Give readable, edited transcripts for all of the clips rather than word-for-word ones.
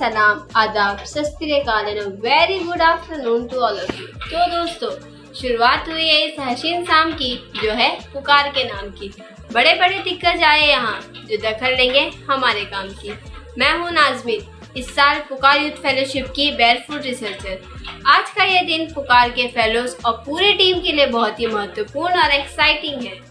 सलाम, आदाब, सत श्री अकाल and very good afternoon to all of you. तो दोस्तों, शुरुआत हुई है इस हसीन शाम की जो है पुकार के नाम की। बड़े बड़े दिग्गज आए यहाँ जो दखल लेंगे हमारे काम की। मैं हूँ नाज़मीन, इस साल पुकार यूथ फेलोशिप की बैरफुट रिसर्चर। आज का ये दिन पुकार के फेलोज और पूरी टीम के लिए बहुत ही महत्वपूर्ण और एक्साइटिंग है।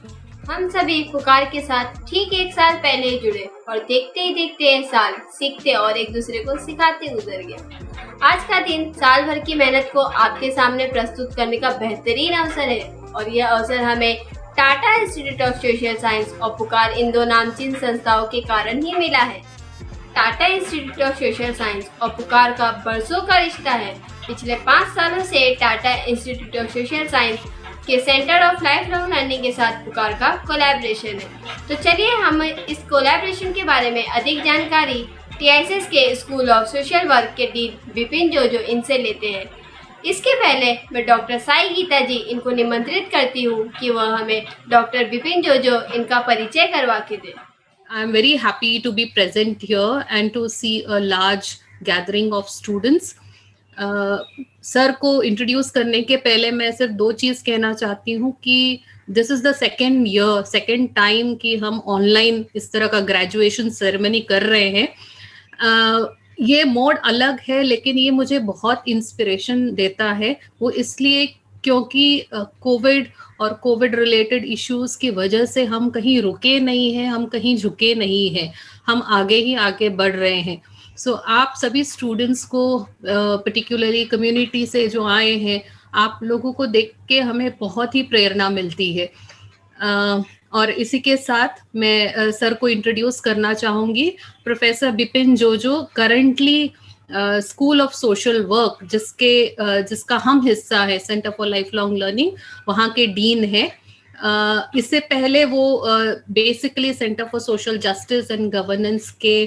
हम सभी पुकार के साथ ठीक 1 साल पहले ही जुड़े और देखते ही देखते ये साल सीखते और एक दूसरे को सिखाते गुजर गया। आज का दिन साल भर की मेहनत को आपके सामने प्रस्तुत करने का बेहतरीन अवसर है और यह अवसर हमें Tata institute of social science और पुकार इन दो नामचीन संस्थाओं के कारण ही मिला है। Tata institute of social science और पुकार का बरसों का रिश्ता है। पिछले 5 सालों से Tata institute of social science के centre of life long learning के साथ पुकार का कोलैबोरेशन है। तो चलिए हम इस कोलैबोरेशन के बारे में अधिक जानकारी टीआईएसएस के स्कूल ऑफ सोशल वर्क के डीन विपिन जोजो इनसे लेते हैं। इसके पहले मैं डॉक्टर साई गीता जी इनको निमंत्रित करती हूँ कि वह हमें डॉक्टर विपिन जोजो इनका परिचय करवा के दें। I am very happy to be present here and to see a large gathering of students. Sir को इंट्रोड्यूस करने के पहले मैं सिर्फ 2 चीज कहना चाहती हूँ कि this is the second time कि हम ऑनलाइन इस तरह का ग्रेजुएशन सेरेमनी कर रहे हैं। ये मोड अलग है लेकिन ये मुझे बहुत इंस्पिरेशन देता है। वो इसलिए क्योंकि कोविड और कोविड रिलेटेड इश्यूज की वजह से हम कहीं रुके नहीं हैं, हम कहीं झुके नहीं हैं, हम आगे ही आगे बढ़ रहे हैं। सो आप सभी स्टूडेंट्स को पर्टिकुलरली कम्युनिटी से जो आए हैं, आप लोगों को देख के हमें बहुत ही प्रेरणा मिलती है। और इसी के साथ मैं सर को इंट्रोड्यूस करना चाहूँगी। प्रोफेसर विपिन जोजो currently school of social work जिसका हम हिस्सा है, centre for life long learning, वहाँ के डीन है। इससे पहले वो basically centre for social justice and governance के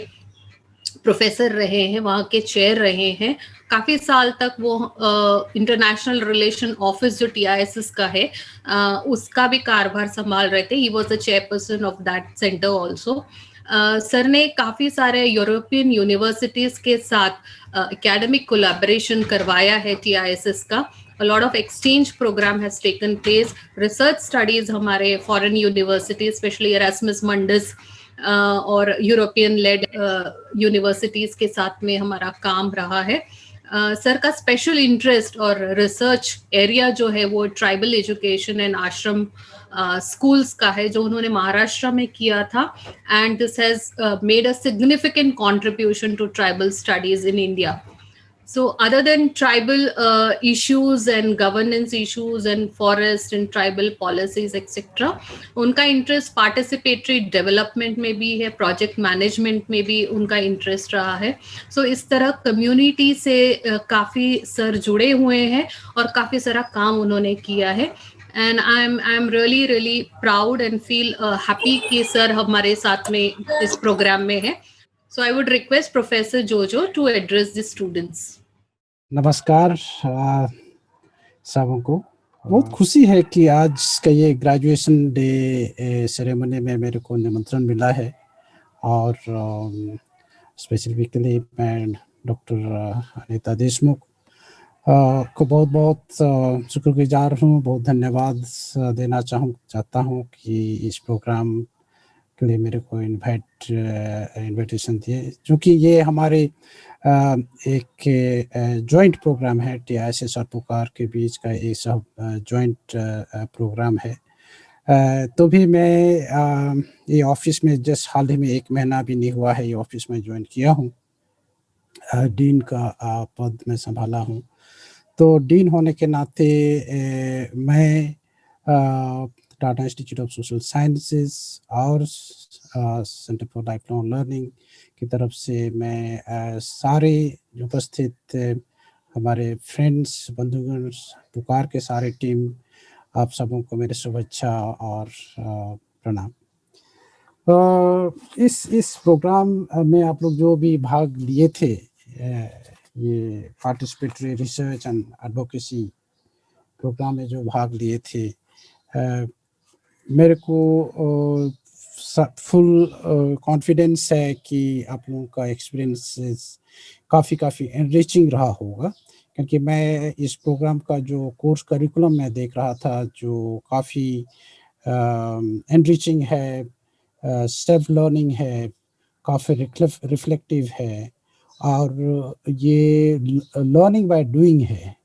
प्रोफेसर रहे हैं, वहाँ के चेयर रहे हैं। काफ़ी साल तक वो इंटरनेशनल रिलेशन ऑफिस जो टीआईएसएस का है उसका भी कारभार संभाल रहे थे। He was the chairperson of that centre also. Sir ने काफ़ी सारे यूरोपियन यूनिवर्सिटीज़ के साथ एकेडमिक कोलैबोरेशन करवाया है टीआईएसएस का। A lot of exchange program has taken place. Research studies हमारे foreign universities, especially Erasmus Mundus और यूरोपियन लेड यूनिवर्सिटीज़ के साथ में हमारा काम रहा है। सर का स्पेशल इंटरेस्ट और रिसर्च एरिया जो है वो tribal education and ashram schools का है, जो उन्होंने महाराष्ट्र में किया था। And this has made a significant contribution to tribal studies in India. So other than tribal issues and governance issues and forest and tribal policies etc, उनका इंटरेस्ट पार्टिसिपेटरी डेवलपमेंट में भी है, प्रोजेक्ट मैनेजमेंट में भी उनका interest रहा है। सो इस तरह कम्युनिटी से काफ़ी सर जुड़े हुए हैं और काफ़ी सारा काम उन्होंने किया है। And I am really proud and feel happy कि सर हमारे साथ में इस प्रोग्राम में है। So I would request Professor Jojo to address the students. नमस्कार सबको। बहुत खुशी है कि आज का ये ग्रेजुएशन डे सेरेमनी में मेरे को निमंत्रण मिला है और स्पेसिफिकली मैं डॉक्टर अनीता देशमुख को बहुत बहुत शुक्रगुजार हूँ, बहुत धन्यवाद देना चाहता हूँ कि इस प्रोग्राम के लिए मेरे को इनविटेशन दिए। क्योंकि ये हमारे एक जॉइंट प्रोग्राम है, टीआईएसएस और पुकार के बीच का एक सब जॉइंट प्रोग्राम है। तो भी मैं ये ऑफिस में जस्ट हाल ही में 1 महीना भी नहीं हुआ है ये ऑफिस में ज्वाइन किया हूँ। डीन का पद में संभाला हूँ। तो डीन होने के नाते मैं Tata institute of social sciences और centre for life long learning की तरफ से मैं सारे उपस्थित हमारे फ्रेंड्स, बंधुगण, पुकार के सारे टीम, आप सबों को मेरी शुभेच्छा और प्रणाम। इस प्रोग्राम में आप लोग जो भी भाग लिए थे, ये participatory research and advocacy program में जो भाग लिए थे, मेरे को फुल कॉन्फिडेंस है कि आप लोगों का एक्सपीरियंस काफ़ी एनरिचिंग रहा होगा, क्योंकि मैं इस प्रोग्राम का जो कोर्स करिकुलम मैं देख रहा था, जो काफ़ी एनरिचिंग है, सेल्फ लर्निंग है, काफ़ी रिफ्लेक्टिव है, और ये लर्निंग बाय डूइंग है।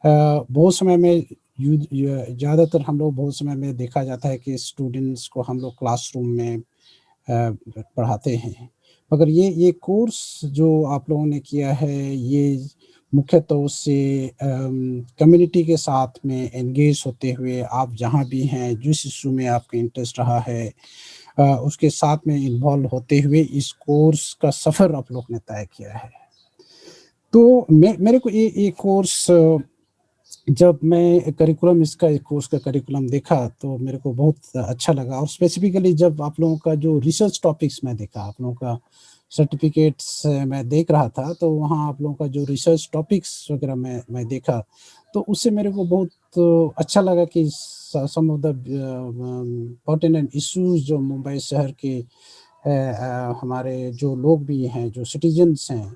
बहुत समय में ज़्यादातर हम लोग बहुत समय में देखा जाता है कि स्टूडेंट्स को हम लोग क्लासरूम में पढ़ाते हैं, मगर ये कोर्स जो आप लोगों ने किया है, ये मुख्य तौर से कम्युनिटी के साथ में एंगेज होते हुए, आप जहाँ भी हैं, जिस इशू में आपका इंटरेस्ट रहा है, उसके साथ में इन्वॉल्व होते हुए इस कोर्स का सफ़र आप लोग ने तय किया है। तो मेरे को ये कोर्स, जब मैं कोर्स का करिकुलम देखा तो मेरे को बहुत अच्छा लगा, और स्पेसिफिकली जब आप लोगों का जो रिसर्च टॉपिक्स मैं देखा, आप लोगों का सर्टिफिकेट्स मैं देख रहा था, तो वहाँ आप लोगों का जो रिसर्च टॉपिक्स वगैरह मैं देखा, तो उससे मेरे को बहुत अच्छा लगा कि सम ऑफ द पर्टिनेंट इश्यूज़ जो मुंबई शहर के हमारे जो लोग भी हैं, जो सिटीजन्स हैं,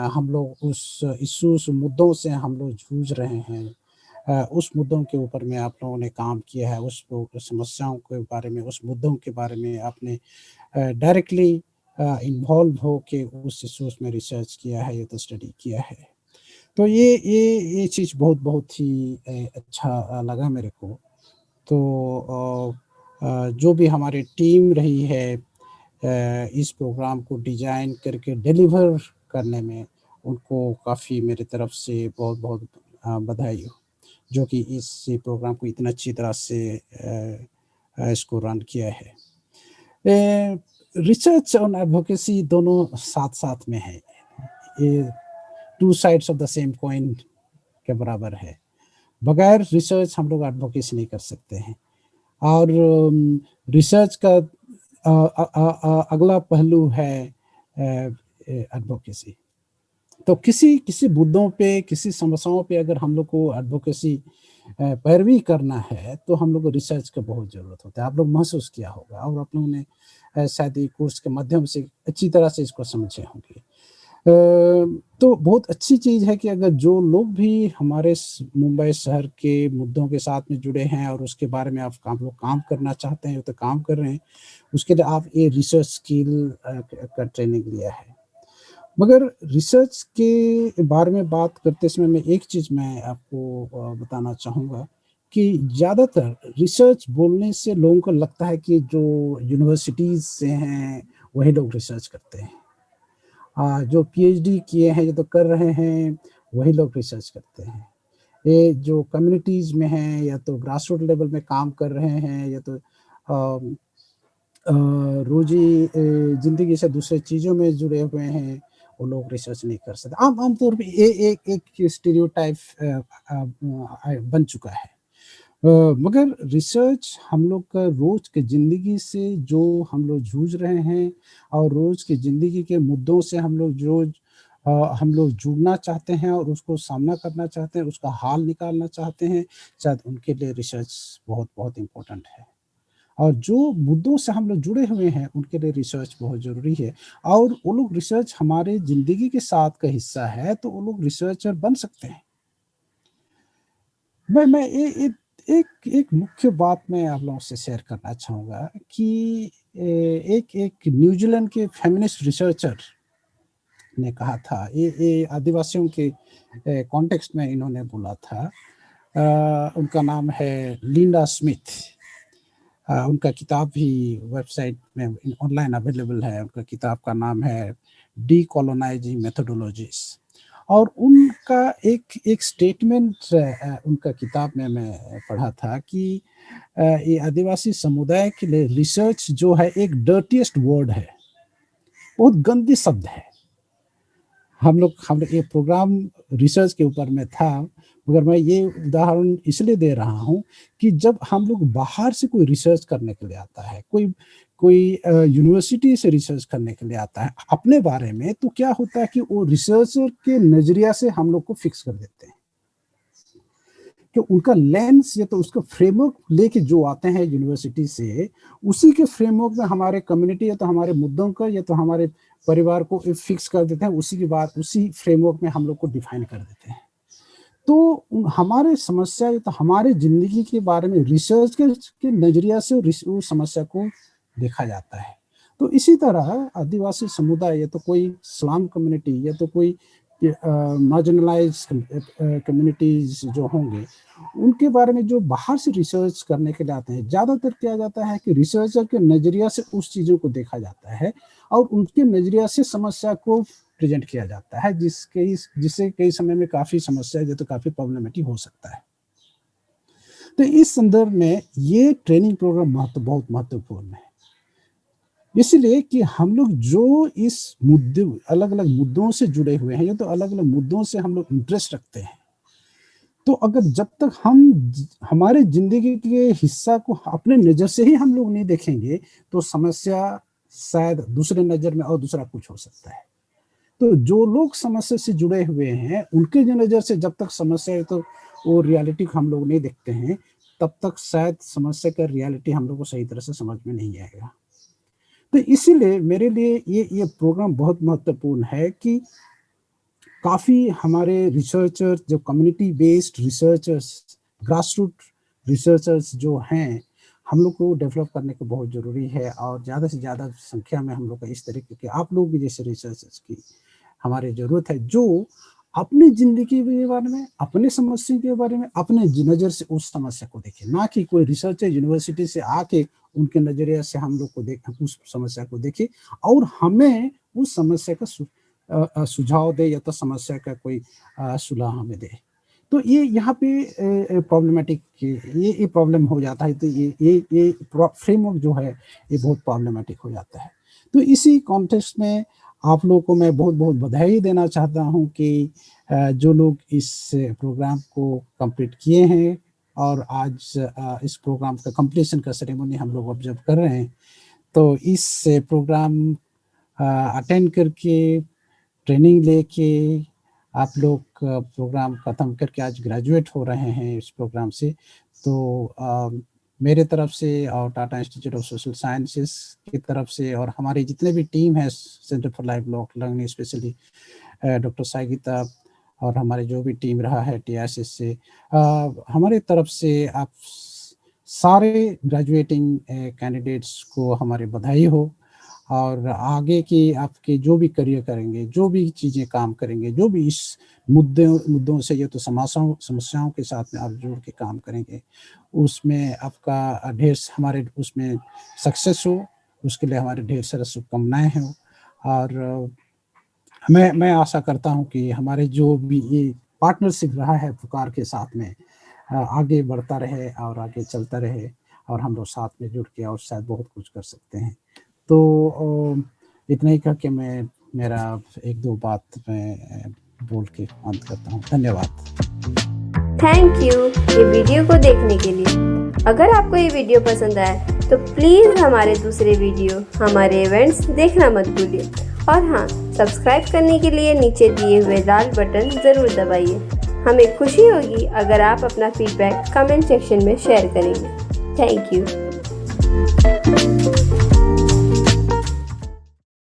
हम लोग उस मुद्दों से हम लोग जूझ रहे हैं, उस मुद्दों के ऊपर में आप लोगों ने काम किया है, उस समस्याओं के बारे में, उस मुद्दों के बारे में आपने डायरेक्टली इन्वॉल्व हो के उस इश्यूज़ में रिसर्च किया है, या तो स्टडी किया है। तो ये चीज़ बहुत ही अच्छा लगा मेरे को। तो जो भी हमारी टीम रही है इस प्रोग्राम को डिज़ाइन करके डिलीवर करने में, उनको काफ़ी मेरी तरफ से बहुत बधाई हो, जो कि इस प्रोग्राम को इतना अच्छी तरह से इसको रन किया है। रिसर्च और एडवोकेसी दोनों साथ-साथ में है। ये two sides of the same coin के बराबर है। बगैर रिसर्च हम लोग एडवोकेसी नहीं कर सकते हैं, और रिसर्च का अगला पहलू है एडवोकेसी। तो किसी मुद्दों पे, किसी समस्याओं पे अगर हम लोग को एडवोकेसी पैरवी करना है, तो हम लोग को रिसर्च का बहुत ज़रूरत होता है। आप लोग महसूस किया होगा, और आप लोगों ने शायद ये कोर्स के माध्यम से अच्छी तरह से इसको समझे होंगे। तो बहुत अच्छी चीज़ है कि अगर जो लोग भी हमारे मुंबई शहर के मुद्दों के साथ में जुड़े हैं, और उसके बारे में आप लोग काम करना चाहते हैं, तो काम कर रहे हैं, उसके लिए आप ये रिसर्च स्किल का ट्रेनिंग लिया है। मगर रिसर्च के बारे में बात करते समय में एक चीज़ मैं आपको बताना चाहूँगा कि ज़्यादातर रिसर्च बोलने से लोगों को लगता है कि जो यूनिवर्सिटीज़ से हैं, वही लोग रिसर्च करते हैं। जो पीएचडी किए हैं, ये तो कर रहे हैं, वही लोग रिसर्च करते हैं। ये जो कम्युनिटीज़ में हैं, या तो ग्रासरूट लेवल में काम कर रहे हैं, या तो रोज़ी ज़िंदगी से दूसरे चीज़ों में जुड़े हुए हैं, वो लोग रिसर्च नहीं कर सकते। आम तौर पे ये एक स्टीरियोटाइप बन चुका है। मगर रिसर्च हम लोग का रोज़ की ज़िंदगी से जो हम लोग जूझ रहे हैं, और रोज़ की ज़िंदगी के मुद्दों से हम लोग जुड़ना चाहते हैं, और उसको सामना करना चाहते हैं, उसका हल निकालना चाहते हैं, शायद उनके लिए रिसर्च बहुत इम्पोर्टेंट है। और जो मुद्दों से हम लोग जुड़े हुए हैं, उनके लिए रिसर्च बहुत ज़रूरी है, और वो लोग रिसर्च हमारे ज़िंदगी के साथ का हिस्सा है, तो वो लोग रिसर्चर बन सकते हैं। मैं एक मुख्य बात मैं आप लोगों से शेयर करना चाहूँगा कि एक न्यूजीलैंड के फेमिनिस्ट रिसर्चर ने कहा था, ये आदिवासियों के कॉन्टेक्स्ट में इन्होंने बोला था। उनका नाम है लिंडा स्मिथ। उनका किताब भी वेबसाइट में ऑनलाइन अवेलेबल है। उनका किताब का नाम है डीकोलोनाइजिंग मेथोडोलॉजीज, और उनका एक स्टेटमेंट उनका किताब में मैं पढ़ा था कि ये आदिवासी समुदाय के लिए रिसर्च जो है एक डर्टीएस्ट वर्ड है, बहुत गंदी शब्द है। हम लोग ये प्रोग्राम रिसर्च के ऊपर में था, मगर मैं ये उदाहरण इसलिए दे रहा हूँ कि जब हम लोग बाहर से कोई रिसर्च करने के लिए आता है, कोई यूनिवर्सिटी से रिसर्च करने के लिए आता है अपने बारे में, तो क्या होता है कि वो रिसर्चर के नज़रिया से हम लोग को फिक्स कर देते हैं। कि उनका लेंस या तो उसका फ्रेमवर्क लेके जो आते हैं यूनिवर्सिटी से, उसी के फ्रेमवर्क में हमारे कम्युनिटी या तो हमारे मुद्दों का या तो हमारे परिवार को फिक्स कर देते हैं, उसी के बाद उसी फ्रेमवर्क में हम लोग को डिफाइन कर देते हैं। तो हमारे समस्या या तो हमारे ज़िंदगी के बारे में रिसर्च के नज़रिया से उस समस्या को देखा जाता है। तो इसी तरह आदिवासी समुदाय या तो कोई स्लम कम्युनिटी या तो कोई मार्जिनलाइज्ड कम्युनिटीज़ जो होंगे, उनके बारे में जो बाहर से रिसर्च करने के लिए आते हैं, ज़्यादातर क्या जाता है कि रिसर्चर के नज़रिया से उस चीज़ों को देखा जाता है और उनके नज़रिया से समस्या को प्रेजेंट किया जाता है, जिससे कई समय में काफ़ी समस्या या तो काफ़ी प्रॉब्लमेटिक हो सकता है। तो इस संदर्भ में ये ट्रेनिंग प्रोग्राम बहुत महत्वपूर्ण है, इसलिए कि हम लोग जो इस मुद्दे अलग-अलग मुद्दों से जुड़े हुए हैं या तो अलग-अलग मुद्दों से हम लोग इंटरेस्ट रखते हैं, तो अगर जब तक हम हमारे ज़िंदगी के हिस्सा को अपने नज़र से ही हम लोग नहीं देखेंगे, तो समस्या शायद दूसरे नज़र में और दूसरा कुछ हो सकता है। तो जो लोग समस्या से जुड़े हुए हैं, उनके जो नज़र से जब तक समस्या है तो वो रियलिटी को हम लोग नहीं देखते हैं, तब तक शायद समस्या का रियलिटी हम लोग को सही तरह से समझ में नहीं आएगा। तो इसीलिए मेरे लिए ये प्रोग्राम बहुत महत्वपूर्ण है कि काफ़ी हमारे रिसर्चर्स जो community based researchers, grassroot researchers जो हैं, हम लोग को डेवलप करने को बहुत ज़रूरी है और ज़्यादा से ज़्यादा संख्या में हम लोग का इस तरीके के आप लोग भी जैसे रिसर्चर्स की हमारी ज़रूरत है, जो अपनी ज़िंदगी के बारे में, अपने समस्या के बारे में, अपने नज़र से उस समस्या को देखें, ना कि कोई रिसर्चर यूनिवर्सिटी से आके उनके नज़रिए से हम लोग को उस समस्या को देखे और हमें उस समस्या का सुझाव दे या तो समस्या का कोई सुलह हमें दे। तो ये यहाँ पे प्रॉब्लमेटिक ये प्रॉब्लम हो जाता है। तो ये फ्रेमवर्क जो है ये बहुत प्रॉब्लमेटिक हो जाता है। तो इसी कॉन्टेक्स्ट में आप लोगों को मैं बहुत बधाई देना चाहता हूँ कि जो लोग इस प्रोग्राम को कंप्लीट किए हैं और आज इस प्रोग्राम का कंप्लीशन का सेरेमनी हम लोग ऑब्जर्व कर रहे हैं। तो इस प्रोग्राम अटेंड करके ट्रेनिंग लेके आप लोग प्रोग्राम ख़त्म करके आज ग्रेजुएट हो रहे हैं इस प्रोग्राम से। तो मेरे तरफ से और Tata institute of social sciences की तरफ से और हमारी जितने भी टीम है centre for life learning, specially doctor साइगीता और हमारे जो भी टीम रहा है TISS से, हमारे तरफ से आप सारे ग्रेजुएटिंग कैंडिडेट्स को हमारी बधाई हो और आगे की आपके जो भी करियर करेंगे, जो भी चीज़ें काम करेंगे, जो भी इस मुद्दों से या तो समस्याओं के साथ में आप जुड़ के काम करेंगे, उसमें आपका हमारे उसमें सक्सेस हो, उसके लिए हमारे ढेर सारा शुभकामनाएं हैं। और मैं आशा करता हूं कि हमारे जो भी ये पार्टनरशिप रहा है पुकार के साथ में आगे बढ़ता रहे और आगे चलता रहे और हम लोग साथ में जुड़ के और शायद बहुत कुछ कर सकते हैं। तो इतना ही कह के मैं मेरा एक दो बात मैं बोल के अंत करता हूँ। धन्यवाद। थैंक यू ये वीडियो को देखने के लिए। अगर आपको ये वीडियो पसंद आया तो प्लीज़ हमारे दूसरे वीडियो, हमारे इवेंट्स देखना मत भूलिए। और हाँ, सब्सक्राइब करने के लिए नीचे दिए हुए लाल बटन ज़रूर दबाइए। हमें खुशी होगी अगर आप अपना फीडबैक कमेंट सेक्शन में शेयर करेंगे। Thank you.